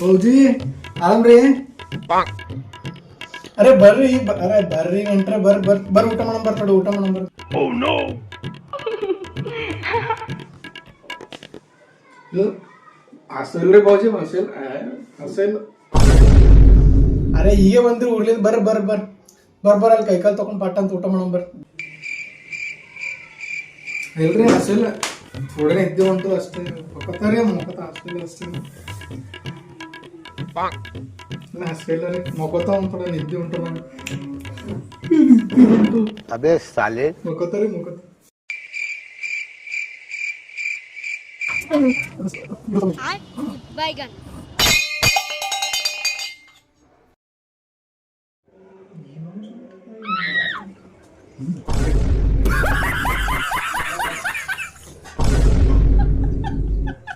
ಹೌದಿ ಆರಾಮ್ರಿ ಅರೆ ಬರ್ರಿ ಅರೆ ಬರ್ರಿ ನೆಂಟ್ರೆ ಬರ್ ಊಟ ಮಾಡೋಣ ಬರ್ತಾడు ಊಟ ಮಾಡೋಣ ಬರ್ ಅಸಲ್ ರೀ ಬಾಜಿ ಅಸಲ್ ಅರೆ ಈಗ ಬಂದ್ರಿ ಊರ್ಲಿಂದ ಬರ್ ಅಲ್ಲಿ ಕೈಕಾಲ್ ತಗೊಂಡ್ ಪಟ್ಟ ಅಂತ ಊಟ ಮಾಡೋಣ ಬರ್ ಇಲ್ರಿ ಅಸಲ್ ಥೋಡೆ ಇದ್ದೇವೆ ಉಂಟು ಅಷ್ಟೇ ಮುಖತಾರೆ ಮುಖತ ಅಷ್ಟೇ ಹಸಿಲ್ಲ ರೀ ಮುಖತ ಒಂದು ಥೋಡೆ ನಿದ್ದೆ ಉಂಟು ನಾನು ಅಬೇ ಸಾಲೆ ಮುಖತಾರೆ Bye, gun.